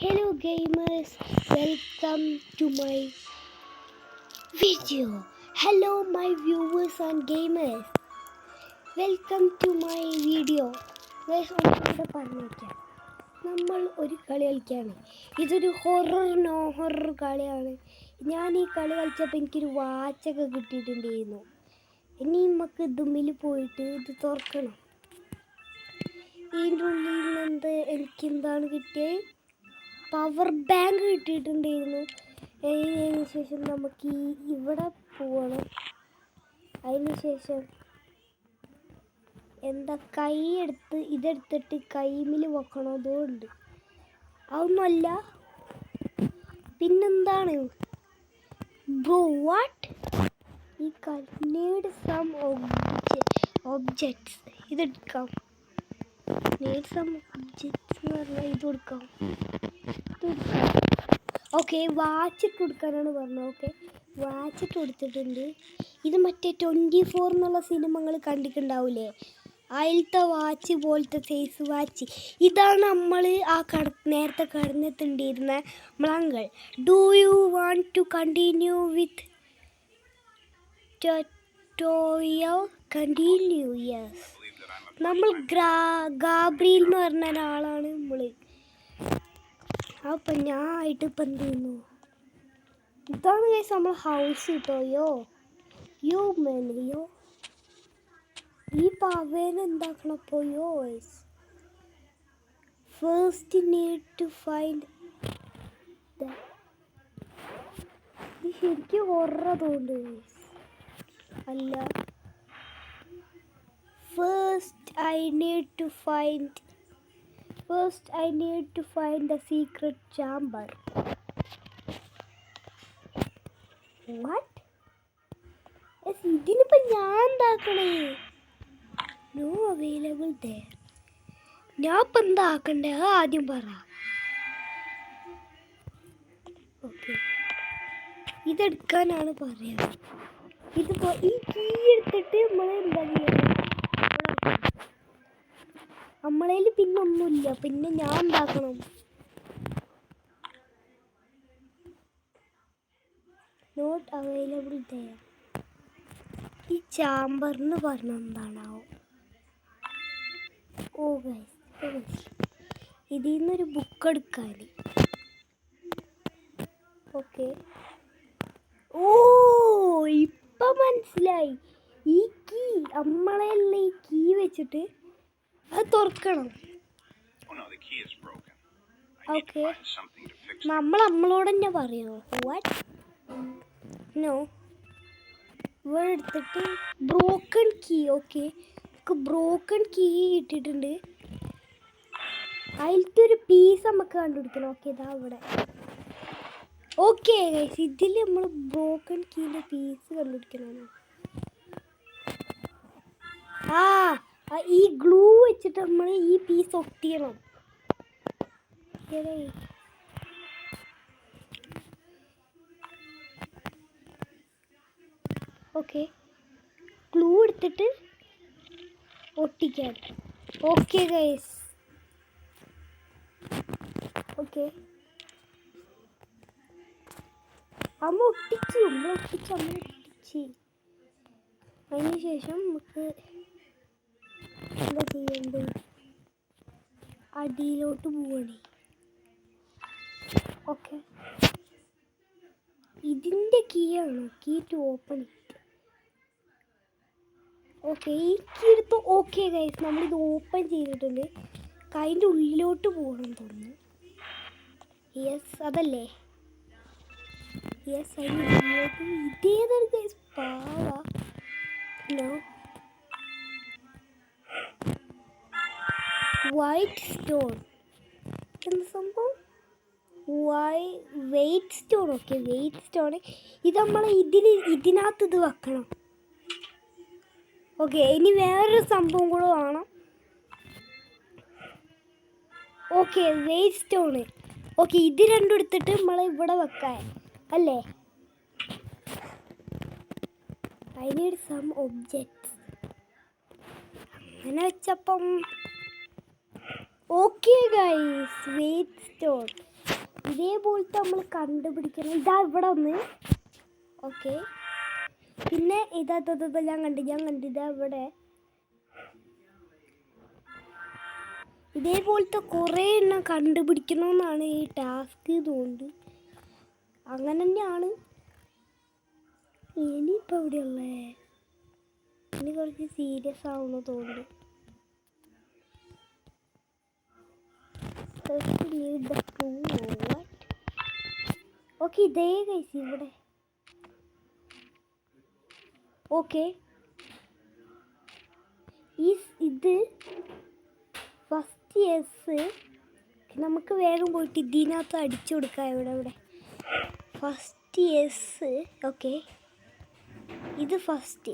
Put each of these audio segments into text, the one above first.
Hello gamers, welcome to my video. Hello my viewers and gamers, welcome to my video. ഒന്നുകൂടെ പറഞ്ഞേക്കാം, നമ്മൾ ഒരു കളി കളിക്കുകയാണ്. ഇതൊരു ഹൊറർ കളിയാണ്. ഞാൻ ഈ കളി കളിച്ചപ്പോൾ എനിക്കൊരു വാച്ചൊക്കെ കിട്ടിയിട്ടുണ്ടായിരുന്നു. ഇനി നമുക്ക് ഇതുമ്മിൽ പോയിട്ട് ഇത് തുറക്കണം. ഇതിൻ്റെ ഉള്ളിൽ നിന്ന് എനിക്ക് എന്താണ് കിട്ടിയത്? പവർ ബാങ്ക് കിട്ടിയിട്ടുണ്ടായിരുന്നു. അതിന് ശേഷം നമുക്ക് ഇവിടെ പോകണം. അതിന് ശേഷം എന്താ ഇതെടുത്തിട്ട് കൈമിൽ വെക്കണം. അതുകൊണ്ട് അതൊന്നുമല്ല. പിന്നെന്താണ് ബ്രോ, വാട്ട് ഈ നീഡ് സം ഒബ്ജക്ട്സ്. ഇതെടുക്കാം. നീഡ് സം ഒബ്ജക്ട്സ് എന്ന് പറഞ്ഞാൽ ഇത് കൊടുക്കാം. ഓക്കെ, വാച്ചിട്ട് കൊടുക്കാനാണ് പറഞ്ഞത്. ഓക്കെ, വാച്ചിട്ട് കൊടുത്തിട്ടുണ്ട്. ഇത് മറ്റേ 24 എന്നുള്ള സിനിമകൾ കണ്ടിട്ടുണ്ടാവില്ലേ, അതിലത്തെ വാച്ച് പോലത്തെ സൈസ് വാച്ച്. ഇതാണ് നമ്മൾ നേരത്തെ കടന്നെത്തിണ്ടിരുന്ന നമ്മളങ്ങൾ. Do you want to continue with tutorial? Continue. Yes. നമ്മൾ ഗാബ്രിയൽ എന്ന് പറഞ്ഞ ഒരാളാണ് നമ്മൾ. അപ്പം ഞാൻ ആയിട്ട് ഇപ്പം എന്ത് ചെയ്യുന്നു? ഇതാണ് ഗൈസ് നമ്മൾ ഹൗസ് കിട്ടോ. യോ മെലിയോ ഈ പാവേനെ എന്താക്കണം അപ്പോൾ? Guys first need to find. ഇത് ശരിക്കും ഹൊറതുകൊണ്ട് അല്ല. First I need to find the secret chamber. What? ഇതിനിപ്പോൾ ഞാൻ എന്താക്കണേ? No available there. ഞാൻ ഇപ്പം എന്താക്കണ്ടേ ആദ്യം പറ. ഓക്കെ, ഇതെടുക്കാനാണ് പറയുന്നത്. ഇതിപ്പോൾ ഈ കീ എടുത്തിട്ട് നമ്മൾ എന്താ ചെയ്യുക? നമ്മളതിൽ പിന്നെ ഒന്നുമില്ല. പിന്നെ ഞാൻ എന്താക്കണം? Not available there. ഈ ചാമ്പറിന് പറഞ്ഞ എന്താണാവോ? ഓ ഗൈസ്, ഇതിൽ നിന്നൊരു ബുക്ക് എടുക്കാൻ. ഓക്കെ, ഓ ഇപ്പം മനസ്സിലായി. ഈ കീ നമ്മളെല്ലാം ഈ കീ വെച്ചിട്ട് അത് തുറക്കണം. ഓക്കെ, നമ്മളോട് തന്നെ പറയുമോ? വാട്ട്? നോ, ഇവിടെ എടുത്തിട്ട് broken key. Okay, broken key ഇട്ടിട്ടുണ്ട്. അതിലത്തെ ഒരു പീസ് നമുക്ക് കണ്ടുപിടിക്കണം. ഓക്കെ, ഇതാ ഇവിടെ. ഓക്കെ ഗൈസ്, ഇതിൽ നമ്മൾ ബ്രോക്കൺ കീൻ്റെ പീസ് കണ്ടുപിടിക്കണം. ഈ ഗ്ലൂ വെച്ചിട്ട് നമ്മൾ ഈ പീസ് ഒട്ടിയണം. ഓക്കെ, ഗ്ലൂ എടുത്തിട്ട് ഒട്ടിക്കാൻ. ഓക്കെ ഗൈസ്, ഓക്കെ അമ്മ ഒട്ടിച്ച്. അതിന് ശേഷം നമുക്ക് എന്താ ചെയ്യേണ്ടത്? അടിയിലോട്ട് പോവണേ. ഓക്കെ, ഇതിൻ്റെ കീ ആണോ? Key to open it. Okay, ഈ കീ എടുത്ത്. ഓക്കെ ഗൈസ്, നമ്മളിത് ഓപ്പൺ ചെയ്തിട്ടുണ്ട്. അതിൻ്റെ ഉള്ളിലോട്ട് പോകണം തോന്നുന്നു. യെസ്, അതല്ലേ? യെസ്, അതിൻ്റെ ഉള്ളിലോട്ട്. ഇതേതാണ് ഗൈസ് പാവാ. No, white stone. എന്ത് സംഭവം? Weight stone. Okay, weight stone. ഇത് നമ്മൾ ഇതിനകത്ത് ഇത് വെക്കണം. ഓക്കെ, ഇനി വേറൊരു സംഭവം കൂടെ വേണം. Okay, wait stone. ഓക്കെ, ഇത് രണ്ടും എടുത്തിട്ട് നമ്മൾ ഇവിടെ വെക്കാൻ അല്ലേ? I need some objects. അങ്ങനെ വെച്ചപ്പം ഓക്കെ ഗൈസ്, വെയിറ്റ് സ്റ്റോൺ. ഇതേപോലത്തെ നമ്മൾ കണ്ടുപിടിക്കണം. ഇതാ ഇവിടെ ഒന്ന്. ഓക്കെ, പിന്നെ ഇതാ ഞാൻ കണ്ടു ഇതാ ഇവിടെ. ഇതേപോലത്തെ കുറേ എണ്ണം കണ്ടുപിടിക്കണമെന്നാണ് ഈ ടാസ്ക്. ഇതുകൊണ്ട് അങ്ങനെ തന്നെയാണ്. ഇനിയിപ്പോൾ എവിടെയുള്ളേ? ഇനി കുറച്ച് സീരിയസ് ആവുന്നു തോന്നുന്നു. ഓക്കെ, ഇതേ കഴിച്ചു ഇവിടെ. ഓക്കെ, ഇത് ഫസ്റ്റ് എസ് നമുക്ക് വേഗം പോയിട്ട് ഇതിനകത്ത് അടിച്ചു കൊടുക്കാം. ഇവിടെ ഫസ്റ്റ് എസ്. ഓക്കെ, ഇത് ഫസ്റ്റ്.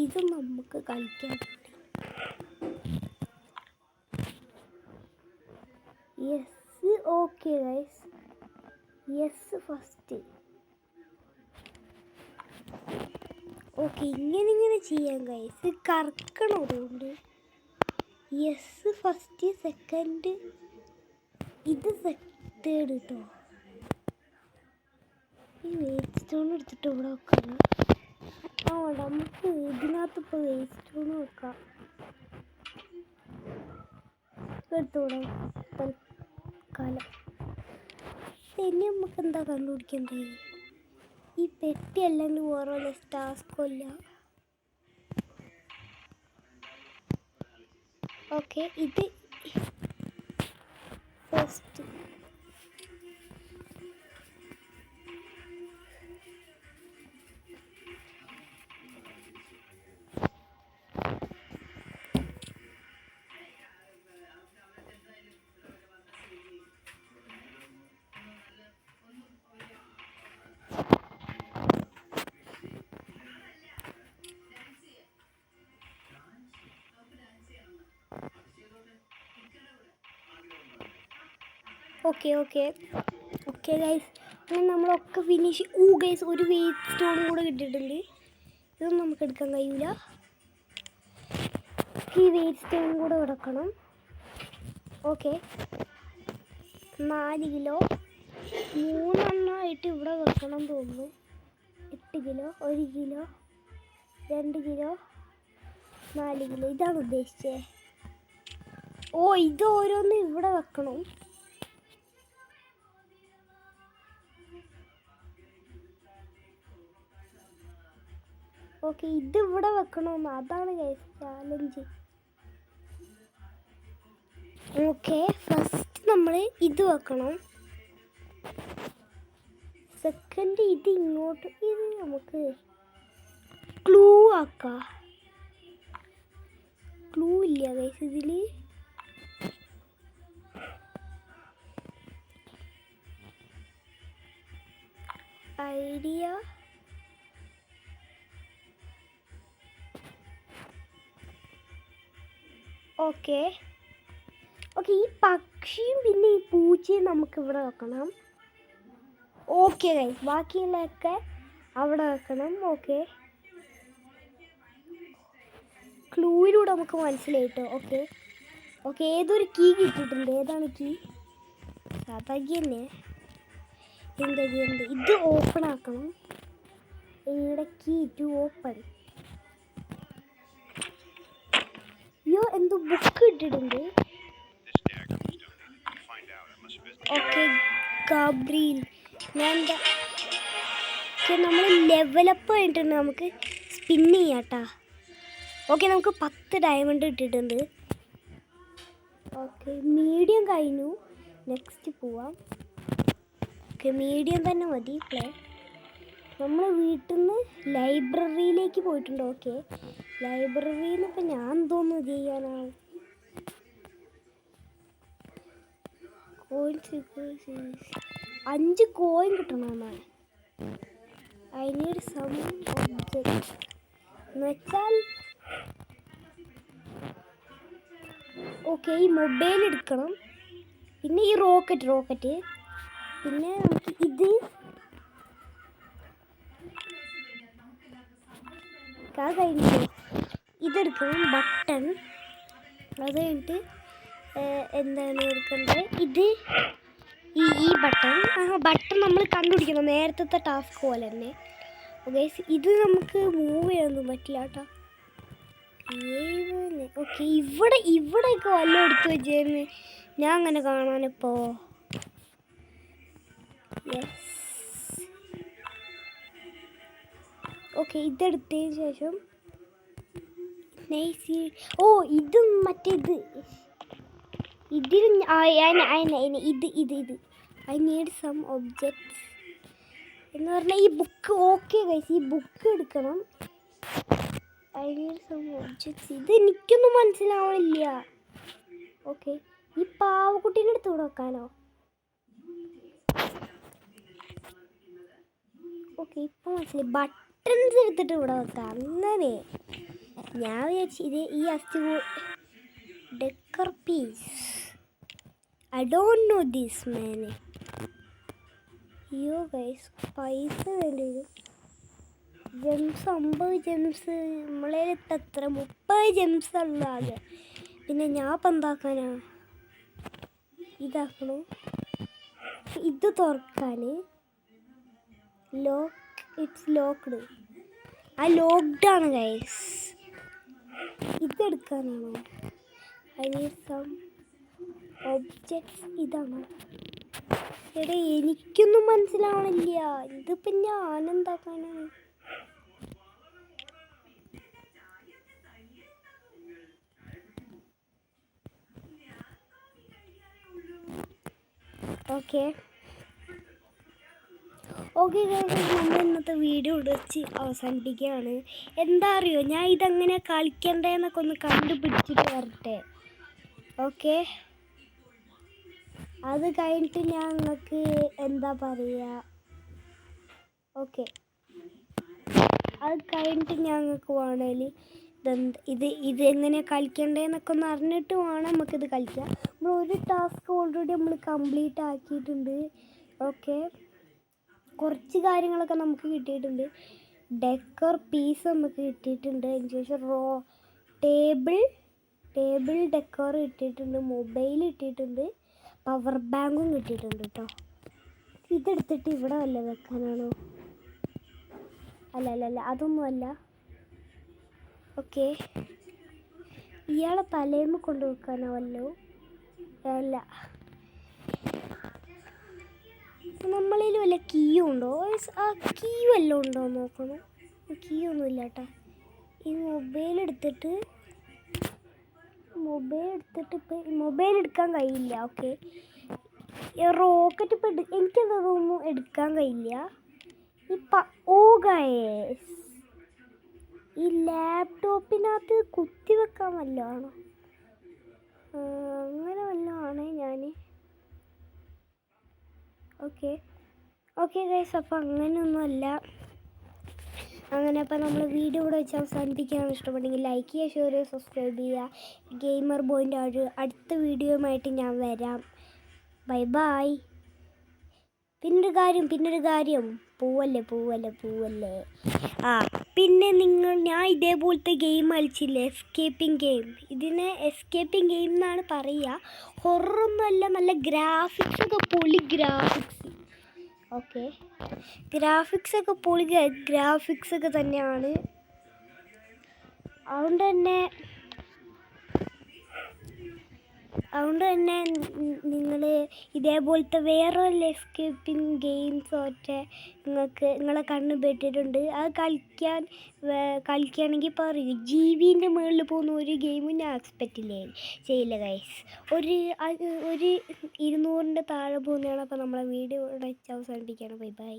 ഇത് നമുക്ക് കളിക്കാൻ yes. Okay guys, yes first. Okay, ഇങ്ങനെ ചെയ്യാം ഗൈസ്. കറക്കണം അതുകൊണ്ട്. യെസ് ഫസ്റ്റ്, സെക്കൻഡ്, ഇത് തേർഡ് കേട്ടോ. ഈ വെയിറ്റ് സ്റ്റോൺ എടുത്തിട്ട് ഇവിടെ വെക്കണം. നമുക്ക് ഇതിനകത്ത് ഇപ്പോൾ വെയിറ്റ് സ്റ്റോൺ വെക്കാം. എടുത്തുകൂടെ തൽക്കാലം. ഇനി നമുക്ക് എന്താ കണ്ടുപിടിക്കണ്ടേ? ഈ പെട്ടി അല്ലെങ്കിൽ വേറെ ടാസ്കല്ല. ഓക്കെ, ഇത് ഫസ്റ്റ്. ഓക്കെ ഗൈസ്, അങ്ങനെ നമ്മളൊക്കെ ഫിനിഷ്. ഗൈസ്, ഒരു വെയിറ്റ് സ്റ്റോണും കൂടെ കിട്ടിയിട്ടുണ്ട്. ഇതൊന്നും നമുക്ക് എടുക്കാൻ കഴിയില്ല. ഈ വെയിറ്റ് സ്റ്റോണും കൂടെ കിടക്കണം. ഓക്കെ, 4 കിലോ 3 ഇവിടെ വെക്കണം തോന്നുന്നു. 8 കിലോ 1 കിലോ 2 കിലോ 4 കിലോ. ഇതാണ് ഉദ്ദേശിച്ചത്. ഇത് ഓരോന്ന് ഇവിടെ വെക്കണം. ഓക്കെ, ഇത് ഇവിടെ വെക്കണമെന്ന്. അതാണ് ഗൈസ് ചാലഞ്ച്. ഓക്കെ, ഫസ്റ്റ് നമ്മൾ ഇത് വെക്കണം. സെക്കൻഡ് ഇത് ഇങ്ങോട്ട്. ഇത് നമുക്ക് ക്ലൂ ആക്കാം. ക്ലൂ ഇല്ല ഗൈസ് ഇതിൽ. ഐഡിയ. ഓക്കെ, ഈ പക്ഷിയും പിന്നെ ഈ പൂച്ചയും നമുക്ക് ഇവിടെ വെക്കണം. ഓക്കെ ഗൈസ്, ബാക്കിയുള്ളതൊക്കെ അവിടെ വെക്കണം. ക്ലൂയിലൂടെ നമുക്ക് മനസ്സിലായിട്ടോ. ഓക്കെ, ഏതൊരു കീ കിട്ടിയിട്ടുണ്ട്. ഏതാണ് കീ? സാധാ കീ തന്നെ. എന്താ ഇത് ഓപ്പൺ ആക്കണം. ഇവിടെ കീ ടു ഓപ്പൺ. എന്തോ ബുക്ക് ഇട്ടിട്ടുണ്ട്. ഓക്കെ, ഗാബ്രിയിൽ നമ്മൾ ലെവലപ്പ് ആയിട്ടുണ്ട്. നമുക്ക് സ്പിൻ ചെയ്യാട്ടാ. ഓക്കെ, നമുക്ക് 10 ഡയമണ്ട് ഇട്ടിട്ടുണ്ട്. ഓക്കെ, മീഡിയം കഴിഞ്ഞു. നെക്സ്റ്റ് പോവാം. ഓക്കെ, മീഡിയം തന്നെ മതി. നമ്മൾ വീട്ടിൽ നിന്ന് ലൈബ്രറിയിലേക്ക് പോയിട്ടുണ്ട്. ഓക്കെ, ലൈബ്രറിയിൽ നിന്ന് ഇപ്പം ഞാൻ എന്തോന്ന് ചെയ്യാനാണ്? കോയിൻസ് 5 കോയിൻ കിട്ടണമെന്നാണ്. അതിനൊരു ഒബ്ജക്റ്റ് എന്ന് വെച്ചാൽ ഓക്കെ, ഈ മൊബൈൽ എടുക്കണം. പിന്നെ ഈ റോക്കറ്റ്. പിന്നെ നമുക്ക് ഇത് കഴിഞ്ഞു. ഇതെടുക്കണം, ബട്ടൺ. അത് കഴിഞ്ഞിട്ട് എന്താണ് കൊടുക്കേണ്ടത്? ഇത് ഈ ബട്ടൺ ബട്ടൺ നമ്മൾ കണ്ടുപിടിക്കണം, നേരത്തെ ടാസ്ക് പോലെ തന്നെ. ഓക്കെ, ഇത് നമുക്ക് മൂവ് ചെയ്യാനൊന്നും പറ്റില്ല കേട്ടോ. ഓക്കെ, ഇവിടെയൊക്കെ വല്ലതും എടുത്ത് വെച്ചേന്ന് ഞാൻ അങ്ങനെ കാണാനിപ്പോ. യെസ്, ഓക്കെ, ഇതെടുത്തതിന് ശേഷം ഓ ഇത് മറ്റേത് ഇതിൽ ഇത് ഐ നീഡ് സം ഒബ്ജക്ട്സ് എന്ന് പറഞ്ഞാൽ ഈ ബുക്ക്. ഓക്കെ ഗൈസ്, ഈ ബുക്ക് എടുക്കണം. I need some objects. ഇത് എനിക്കൊന്നും മനസ്സിലാവണില്ല. ഓക്കെ, ഈ പാവക്കുട്ടീൻ്റെ അടുത്ത് ഇവിടെ വെക്കാനോ? ഓക്കെ, ഇപ്പോൾ മനസ്സിലായി. ബട്ടൺസ് എടുത്തിട്ട് ഇവിടെ വെക്കാം. അങ്ങനെ ഞാൻ വിചാരിച്ചു ഇത് ഈ decor piece. I don't know this man. അയ്യോ ഗൈസ്, പൈസ വേണ്ടി വരും. ജെംസ് 50 ജെംസ് നമ്മളെ എത്ര 30 ജെംസ് ഉള്ളതാകെ. പിന്നെ ഞാൻ ഇപ്പം എന്താക്കാനാ? ഇതാക്കണോ? ഇത് തുറക്കാൻ ലോക്ക്. It's locked. ആ ലോക്ക്ഡ് ആണ് ഗൈസ്. ഇതെടുക്കാനാണോ? I need some objects. ഇതാണോ? എടേ എനിക്കൊന്നും മനസ്സിലാവണില്ല. ഇതിപ്പം ഞാൻ എന്താക്കാനാണ്? ഓക്കെ നമ്മൾ ഇന്നത്തെ വീഡിയോ ഇവിടെ വെച്ച് അവസാനിപ്പിക്കുകയാണ്. എന്താ അറിയോ, ഞാൻ ഇതെങ്ങനെ കളിക്കണ്ടേന്നൊക്കെ ഒന്ന് കണ്ടുപിടിച്ചിട്ട് വരട്ടെ. ഓക്കെ, അത് കഴിഞ്ഞിട്ട് ഞാൻ നിങ്ങൾക്ക് എന്താ പറയുക. ഓക്കെ, അത് കഴിഞ്ഞിട്ട് ഞങ്ങൾക്ക് വേണേൽ ഇത് എങ്ങനെ കളിക്കണ്ടേന്നൊക്കെ ഒന്ന് അറിഞ്ഞിട്ട് വേണം നമുക്കിത് കളിക്കാം. നമ്മൾ ഒരു ടാസ്ക് ഓൾറെഡി നമ്മൾ കംപ്ലീറ്റ് ആക്കിയിട്ടുണ്ട്. ഓക്കെ, കുറച്ച് കാര്യങ്ങളൊക്കെ നമുക്ക് കിട്ടിയിട്ടുണ്ട്. ഡെക്കർ പീസ് നമുക്ക് കിട്ടിയിട്ടുണ്ട്. അതിനുശേഷം ടേബിൾ ഡെക്കർ കിട്ടിയിട്ടുണ്ട്. മൊബൈൽ കിട്ടിയിട്ടുണ്ട്. പവർ ബാങ്കും കിട്ടിയിട്ടുണ്ട് കേട്ടോ. ഇതെടുത്തിട്ട് ഇവിടെ വല്ല വെക്കാനാണോ? അല്ല, അതൊന്നും അല്ല. ഓക്കെ, ഇയാളെ തലേന്ന് കൊണ്ട് വെക്കാനോ വല്ലോ? അല്ല, നമ്മളിൽ വല്ല കീയും ഉണ്ടോ? ആ കീ വല്ലതും ഉണ്ടോ നോക്കണം. കീ ഒന്നുമില്ല കേട്ടോ. ഈ മൊബൈൽ എടുത്തിട്ട് ഇപ്പം മൊബൈൽ എടുക്കാൻ കഴിയില്ല. ഓക്കെ, റോക്കറ്റ് ഇപ്പം എനിക്കതൊന്നും എടുക്കാൻ കഴിയില്ല. ഓ ഗൈസ്, ഈ ലാപ്ടോപ്പിനകത്ത് കുത്തി വെക്കാൻ വല്ലതും ആണോ? അങ്ങനെ വല്ലതും ആണേ ഞാൻ. ഓക്കെ ഗൈസ്, അപ്പോൾ അങ്ങനെയൊന്നുമല്ല. അങ്ങനെ അപ്പോൾ നമ്മൾ വീഡിയോ ഇവിടെ വെച്ച് അവസാനിപ്പിക്കുകയാണ്. ഇഷ്ടപ്പെട്ടെങ്കിൽ ലൈക്ക് ചെയ്യുക, ഷെയർ ചെയ്യുക, സബ്സ്ക്രൈബ് ചെയ്യുക. ഗെയിമർ ബോയിൻ്റെ അടുത്ത വീഡിയോയുമായിട്ട് ഞാൻ വരാം. Bye bye. പിന്നൊരു കാര്യം പോവല്ലേ. പിന്നെ ഞാൻ ഇതേപോലത്തെ ഗെയിം കളിച്ചില്ലേ, എസ്കേപ്പിംഗ് ഗെയിം. ഇതിനെ എസ്കേപ്പിംഗ് ഗെയിം എന്നാണ് പറയുക. ഹൊറൊന്നുമല്ല, നല്ല ഗ്രാഫിക്സൊക്കെ പൊളി ഗ്രാഫിക്സ്. ഓക്കെ, ഗ്രാഫിക്സൊക്കെ പൊളി ഗ്രാഫിക്സൊക്കെ തന്നെയാണ്. അതുകൊണ്ട് തന്നെ നിങ്ങൾ ഇതേപോലത്തെ വേറെ വല്ല എസ്കേപ്പിംഗ് ഗെയിംസ് ഒക്കെ നിങ്ങളെ കണ്ണ് പെട്ടിട്ടുണ്ട്. അത് കളിക്കുകയാണെങ്കിൽ പറയൂ. ജീവിൻ്റെ മുകളിൽ പോകുന്ന ഒരു ഗെയിമും ഞാൻ എക്സ്പെക്റ്റ് ചെയ്യില്ല ഗൈസ്. ഒരു 200ൻ്റെ താഴെ പോകുന്നതാണ്. അപ്പോൾ നമ്മളെ വീഡിയോ ഇവിടെ അവസാനിപ്പിക്കുകയാണ്. Bye bye.